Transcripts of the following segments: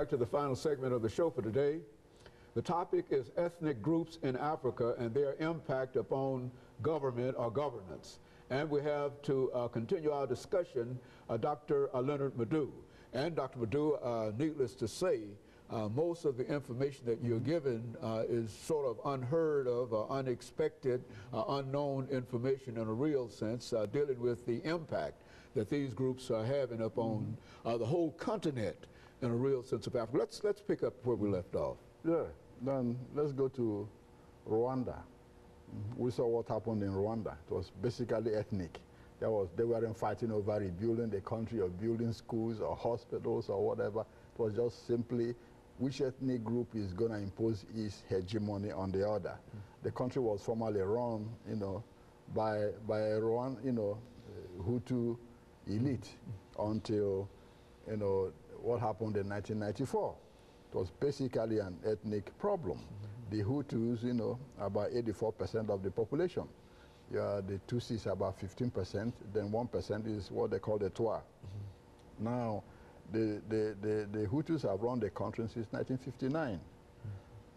Back to the final segment of the show for today. The topic is ethnic groups in Africa and their impact upon government or governance. And we have to continue our discussion, Dr. LMadu. And Dr. LMadu, needless to say, most of the information that you're given is sort of unheard of, unexpected, unknown information in a real sense, dealing with the impact that these groups are having upon the whole continent in a real sense of Africa. Let's pick up where we left off. Yeah, then let's go to Rwanda. We saw what happened in Rwanda. It was basically ethnic. They weren't fighting over rebuilding the country or building schools or hospitals or whatever. It was just simply which ethnic group is going to impose its hegemony on the other. The country was formerly run, by a Hutu elite until, what happened in 1994. It was basically an ethnic problem. The Hutus, about 84% of the population. The Tutsis, about 15%. Then 1% is what they call the Twa. Now, the Hutus have run the country since 1959.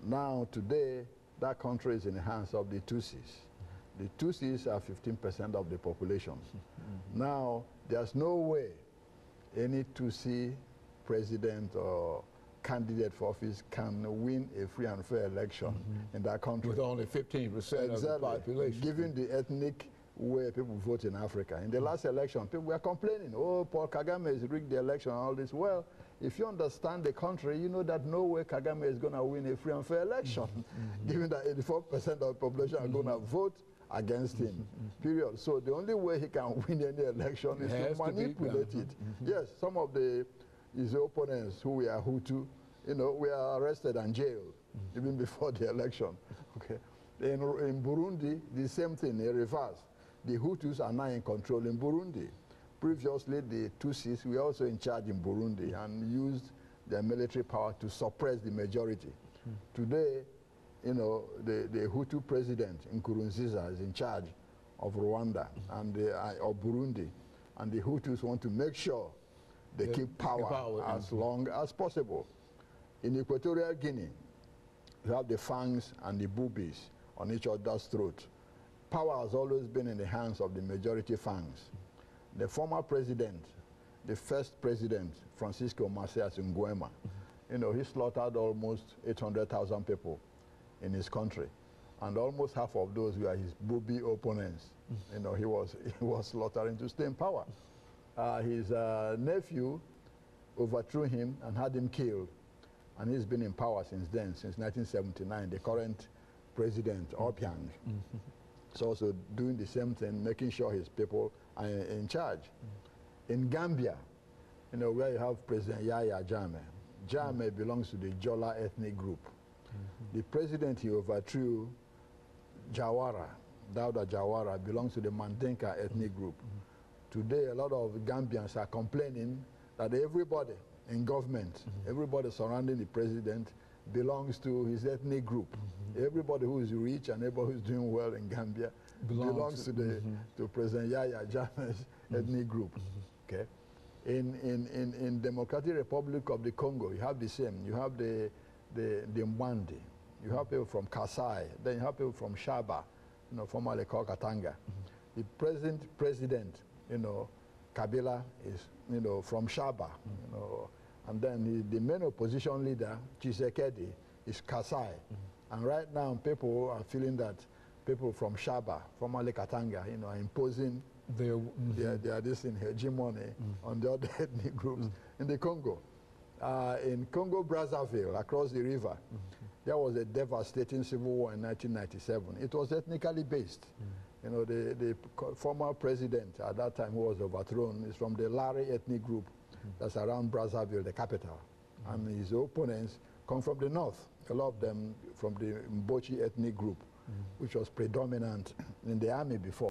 Now, today, that country is in the hands of the Tutsis. The Tutsis are 15% of the population. Now, there's no way any Tutsi president or candidate for office can win a free and fair election in that country. With only 15% of the population. Given the ethnic way people vote in Africa. In the last election, people were complaining, oh, Paul Kagame has rigged the election and all this. Well, if you understand the country, you know that no way Kagame is going to win a free and fair election, given that 84% of the population are going to vote against him, period. So the only way he can win any election is to manipulate it. Yes, some of his opponents who were Hutu, were arrested and jailed even before the election. Okay. In Burundi, the same thing, in reverse. The Hutus are now in control in Burundi. Previously, the Tutsis were also in charge in Burundi and used their military power to suppress the majority. Today, the Hutu president, Nkurunziza, is in charge of Rwanda and of Burundi. And the Hutus want to make sure they keep power as long as possible. In Equatorial Guinea, you have the Fangs and the Bubis on each other's throat. Power has always been in the hands of the majority Fangs. The former president, the first president, Francisco Macias Nguema, he slaughtered almost 800,000 people in his country. And almost half of those were his Bubi opponents. He was slaughtering to stay in power. His nephew overthrew him and had him killed. And he's been in power since then, since 1979. The current president, Obiang, is also doing the same thing, making sure his people are in charge. In Gambia, where you have President Yahya Jammeh. Jammeh belongs to the Jola ethnic group. The president he overthrew, Jawara, Dawda Jawara, belongs to the Mandenka ethnic group. Today, a lot of Gambians are complaining that everybody in government, everybody surrounding the president belongs to his ethnic group. Everybody who is rich and everybody who is doing well in Gambia belongs to President Yahya Jammeh's ethnic group. Okay. In Democratic Republic of the Congo, you have the same. You have the Mwandi. You have people from Kasai. Then you have people from Shaba, formerly called Katanga. The present president, Kabila is, from Shaba, and then the main opposition leader, Tshisekedi, is Kasai. And right now, people are feeling that people from Shaba, formerly Katanga, are imposing their hegemony on the other ethnic groups in the Congo. In Congo Brazzaville, across the river, there was a devastating civil war in 1997. It was ethnically based. The former president at that time who was overthrown is from the Lari ethnic group that's around Brazzaville, the capital. And his opponents come from the north, a lot of them from the Mbochi ethnic group, which was predominant in the army before.